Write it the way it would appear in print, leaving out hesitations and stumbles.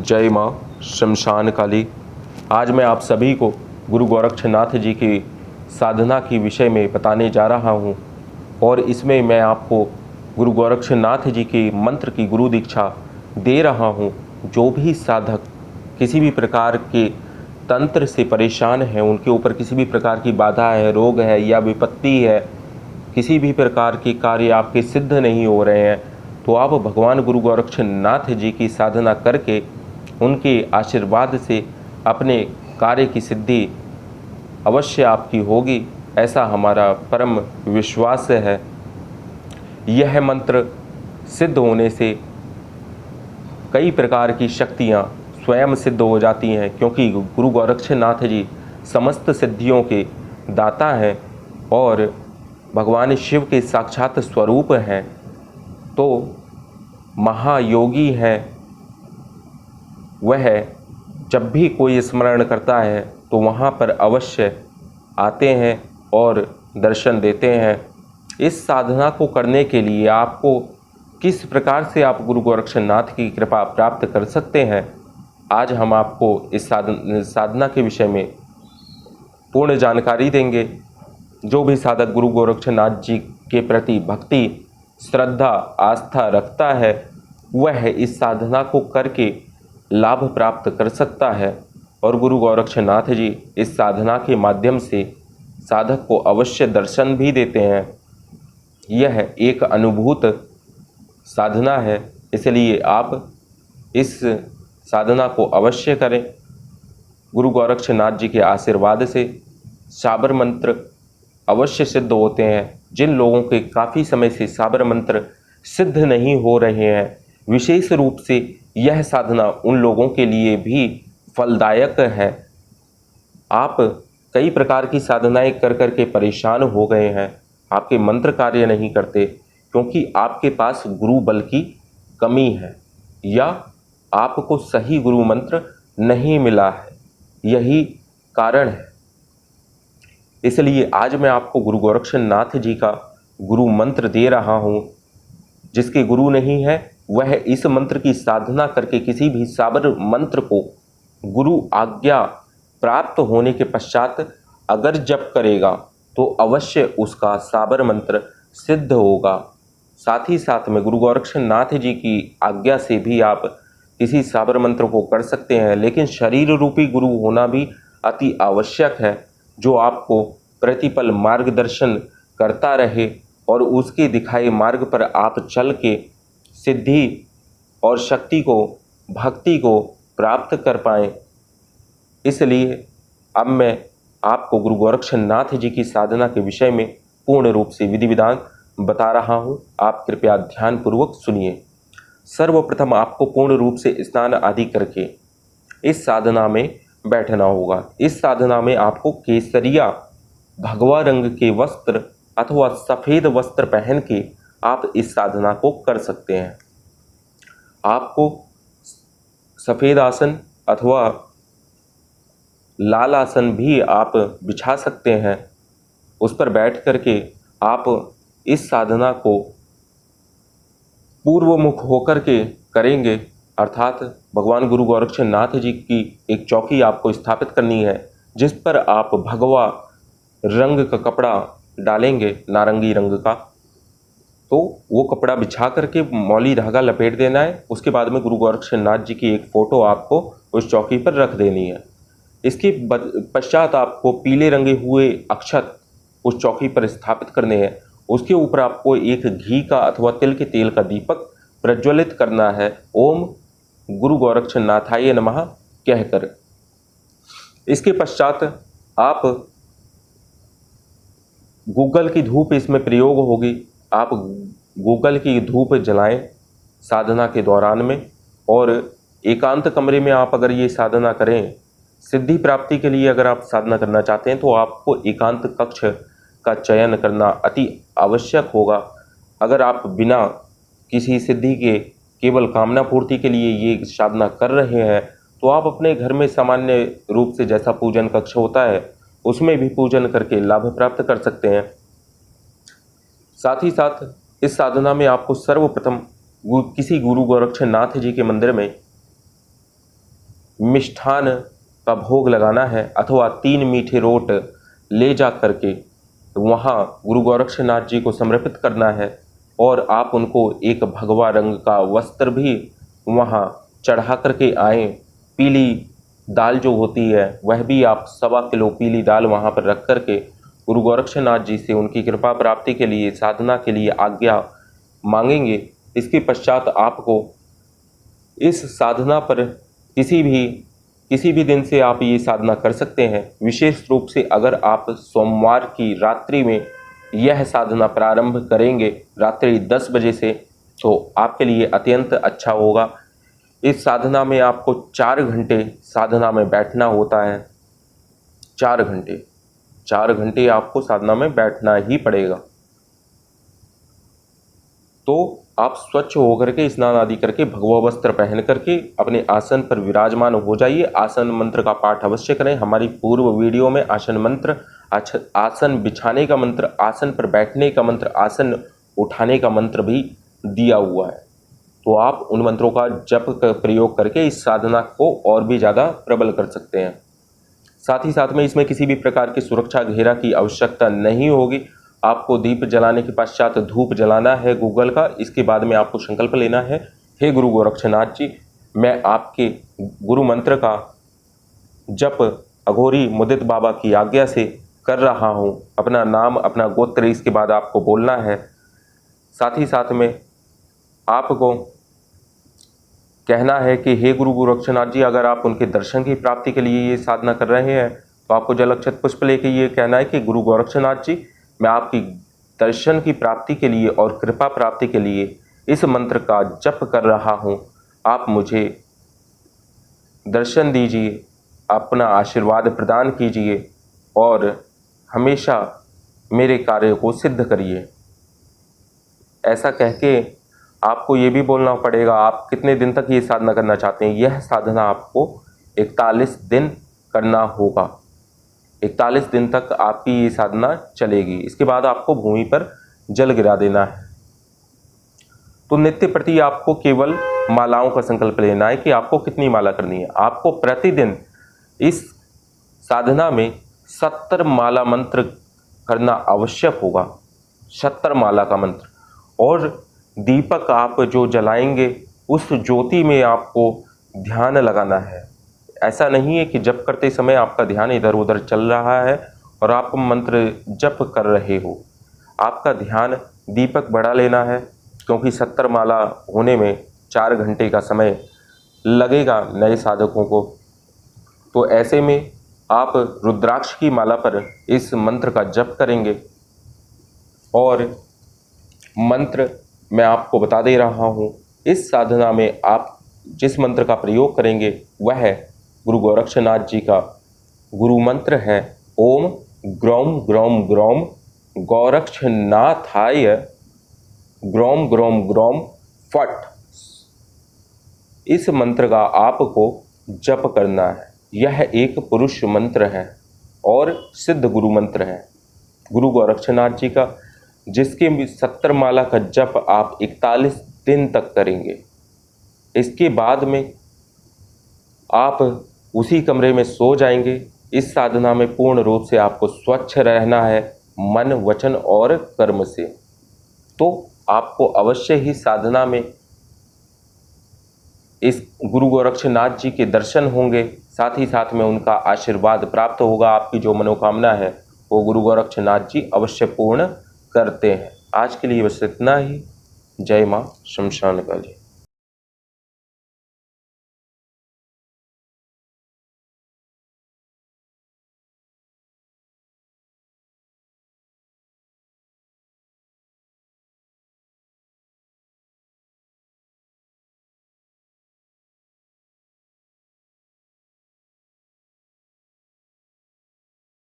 जय माँ शमशान काली। आज मैं आप सभी को गुरु गोरक्षनाथ जी की साधना के विषय में बताने जा रहा हूँ और इसमें मैं आपको गुरु गोरक्षनाथ जी के मंत्र की गुरु दीक्षा दे रहा हूँ। जो भी साधक किसी भी प्रकार के तंत्र से परेशान हैं, उनके ऊपर किसी भी प्रकार की बाधा है, रोग है या विपत्ति है, किसी भी प्रकार के कार्य आपके सिद्ध नहीं हो रहे हैं, तो आप भगवान गुरु गोरक्षनाथ जी की साधना करके उनके आशीर्वाद से अपने कार्य की सिद्धि अवश्य आपकी होगी, ऐसा हमारा परम विश्वास है। यह मंत्र सिद्ध होने से कई प्रकार की शक्तियाँ स्वयं सिद्ध हो जाती हैं, क्योंकि गुरु गोरक्षनाथ जी समस्त सिद्धियों के दाता हैं और भगवान शिव के साक्षात स्वरूप हैं, तो महायोगी हैं। वह जब भी कोई स्मरण करता है तो वहाँ पर अवश्य आते हैं और दर्शन देते हैं। इस साधना को करने के लिए आपको किस प्रकार से आप गुरु गोरक्षनाथ की कृपा प्राप्त कर सकते हैं, आज हम आपको इस साधना के विषय में पूर्ण जानकारी देंगे। जो भी साधक गुरु गोरक्षनाथ जी के प्रति भक्ति, श्रद्धा, आस्था रखता है, वह इस साधना को करके लाभ प्राप्त कर सकता है और गुरु गोरक्षनाथ जी इस साधना के माध्यम से साधक को अवश्य दर्शन भी देते हैं। यह एक अनुभूत साधना है, इसलिए आप इस साधना को अवश्य करें। गुरु गोरक्षनाथ जी के आशीर्वाद से साबर मंत्र अवश्य सिद्ध होते हैं। जिन लोगों के काफ़ी समय से साबर मंत्र सिद्ध नहीं हो रहे हैं, विशेष रूप से यह साधना उन लोगों के लिए भी फलदायक है। आप कई प्रकार की साधनाएं कर कर के परेशान हो गए हैं, आपके मंत्र कार्य नहीं करते क्योंकि आपके पास गुरु बल की कमी है या आपको सही गुरु मंत्र नहीं मिला है, यही कारण है। इसलिए आज मैं आपको गुरु गोरक्षनाथ जी का गुरु मंत्र दे रहा हूँ। जिसके गुरु नहीं है वह इस मंत्र की साधना करके किसी भी साबर मंत्र को गुरु आज्ञा प्राप्त होने के पश्चात अगर जप करेगा तो अवश्य उसका साबर मंत्र सिद्ध होगा। साथ ही साथ में गुरु गोरक्षनाथ जी की आज्ञा से भी आप किसी साबर मंत्र को कर सकते हैं, लेकिन शरीर रूपी गुरु होना भी अति आवश्यक है, जो आपको प्रतिपल मार्गदर्शन करता रहे और उसके दिखाए मार्ग पर आप चल के सिद्धि और शक्ति को, भक्ति को प्राप्त कर पाएँ। इसलिए अब मैं आपको गुरु गोरक्षनाथ जी की साधना के विषय में पूर्ण रूप से विधि विधान बता रहा हूँ। आप कृपया ध्यानपूर्वक सुनिए। सर्वप्रथम आपको पूर्ण रूप से स्नान आदि करके इस साधना में बैठना होगा। इस साधना में आपको केसरिया भगवा रंग के वस्त्र अथवा सफ़ेद वस्त्र पहन के आप इस साधना को कर सकते हैं। आपको सफ़ेद आसन अथवा लाल आसन भी आप बिछा सकते हैं। उस पर बैठ करके आप इस साधना को पूर्वमुख होकर के करेंगे, अर्थात भगवान गुरु गोरक्षनाथ जी की एक चौकी आपको स्थापित करनी है, जिस पर आप भगवा रंग का कपड़ा डालेंगे, नारंगी रंग का। तो वो कपड़ा बिछा करके मौली धागा लपेट देना है। उसके बाद में गुरु गोरक्षनाथ जी की एक फ़ोटो आपको उस चौकी पर रख देनी है। इसके पश्चात आपको पीले रंगे हुए अक्षत उस चौकी पर स्थापित करने हैं। उसके ऊपर आपको एक घी का अथवा तिल के तेल का दीपक प्रज्वलित करना है, ओम गुरु गोरक्षनाथाय नमः कहकर। इसके पश्चात आप गूगल की धूप इसमें प्रयोग होगी। आप गूगल की धूप जलाएं साधना के दौरान में, और एकांत कमरे में आप अगर ये साधना करें, सिद्धि प्राप्ति के लिए अगर आप साधना करना चाहते हैं तो आपको एकांत कक्ष का चयन करना अति आवश्यक होगा। अगर आप बिना किसी सिद्धि के केवल कामना पूर्ति के लिए ये साधना कर रहे हैं तो आप अपने घर में सामान्य रूप से जैसा पूजन कक्ष होता है उसमें भी पूजन करके लाभ प्राप्त कर सकते हैं। साथ ही साथ इस साधना में आपको सर्वप्रथम किसी गुरु गोरक्षनाथ जी के मंदिर में मिष्ठान का भोग लगाना है अथवा 3 मीठे रोट ले जा करके वहाँ गुरु गोरक्षनाथ जी को समर्पित करना है और आप उनको एक भगवा रंग का वस्त्र भी वहाँ चढ़ा करके आएँ। पीली दाल जो होती है वह भी आप 1.25 किलो पीली दाल वहाँ पर रख करके गुरु गोरक्षनाथ जी से उनकी कृपा प्राप्ति के लिए, साधना के लिए आज्ञा मांगेंगे। इसके पश्चात आपको इस साधना पर किसी भी दिन से आप ये साधना कर सकते हैं। विशेष रूप से अगर आप सोमवार की रात्रि में यह साधना प्रारंभ करेंगे रात्रि 10 बजे से, तो आपके लिए अत्यंत अच्छा होगा। इस साधना में आपको 4 घंटे साधना में बैठना होता है। 4 घंटे आपको साधना में बैठना ही पड़ेगा। तो आप स्वच्छ होकर के स्नान आदि करके भगवा वस्त्र पहन करके अपने आसन पर विराजमान हो जाइए। आसन मंत्र का पाठ अवश्य करें। हमारी पूर्व वीडियो में आसन मंत्र, आसन बिछाने का मंत्र, आसन पर बैठने का मंत्र, आसन उठाने का मंत्र भी दिया हुआ है। तो आप उन मंत्रों का जप प्रयोग करके इस साधना को और भी ज़्यादा प्रबल कर सकते हैं। साथ ही साथ में इसमें किसी भी प्रकार की सुरक्षा घेरा की आवश्यकता नहीं होगी। आपको दीप जलाने के पश्चात धूप जलाना है गूगल का। इसके बाद में आपको संकल्प लेना है, हे गुरु गोरक्षनाथ जी, मैं आपके गुरु मंत्र का जप अघोरी मुदित बाबा की आज्ञा से कर रहा हूँ। अपना नाम, अपना गोत्र इसके बाद आपको बोलना है। साथ ही साथ में आपको कहना है कि हे गुरु गोरक्षनाथ जी, अगर आप उनके दर्शन की प्राप्ति के लिए ये साधना कर रहे हैं तो आपको जल अक्षत पुष्प लेके ये कहना है कि गुरु गोरक्षनाथ जी, मैं आपकी दर्शन की प्राप्ति के लिए और कृपा प्राप्ति के लिए इस मंत्र का जप कर रहा हूँ। आप मुझे दर्शन दीजिए, अपना आशीर्वाद प्रदान कीजिए और हमेशा मेरे कार्य को सिद्ध करिए। ऐसा कह के आपको ये भी बोलना पड़ेगा आप कितने दिन तक ये साधना करना चाहते हैं। यह साधना आपको 41 दिन करना होगा। 41 दिन तक आपकी ये साधना चलेगी। इसके बाद आपको भूमि पर जल गिरा देना है। तो नित्य प्रति आपको केवल मालाओं का संकल्प लेना है कि आपको कितनी माला करनी है। आपको प्रतिदिन इस साधना में 70 माला मंत्र करना आवश्यक होगा। 70 माला का मंत्र। और दीपक आप जो जलाएंगे उस ज्योति में आपको ध्यान लगाना है। ऐसा नहीं है कि जप करते समय आपका ध्यान इधर उधर चल रहा है और आप मंत्र जप कर रहे हो। आपका ध्यान दीपक बढ़ा लेना है, क्योंकि 70 माला होने में 4 घंटे का समय लगेगा नए साधकों को। तो ऐसे में आप रुद्राक्ष की माला पर इस मंत्र का जप करेंगे। और मंत्र मैं आपको बता दे रहा हूँ। इस साधना में आप जिस मंत्र का प्रयोग करेंगे वह है गुरु गोरक्षनाथ जी का गुरु मंत्र है, ओम ग्रौम ग्रौम ग्रौम गोरक्षनाथाय ग्रौम ग्रौम ग्रौम फट। इस मंत्र का आपको जप करना है। यह एक पुरुष मंत्र है और सिद्ध गुरु मंत्र है गुरु गोरक्षनाथ जी का, जिसके 70 माला का जप आप 41 दिन तक करेंगे। इसके बाद में आप उसी कमरे में सो जाएंगे। इस साधना में पूर्ण रूप से आपको स्वच्छ रहना है, मन, वचन और कर्म से। तो आपको अवश्य ही साधना में इस गुरु गोरक्षनाथ जी के दर्शन होंगे। साथ ही साथ में उनका आशीर्वाद प्राप्त होगा। आपकी जो मनोकामना है वो गुरु गोरक्षनाथ जी अवश्य पूर्ण करते हैं। आज के लिए बस इतना ही। जय माँ शमशान काली।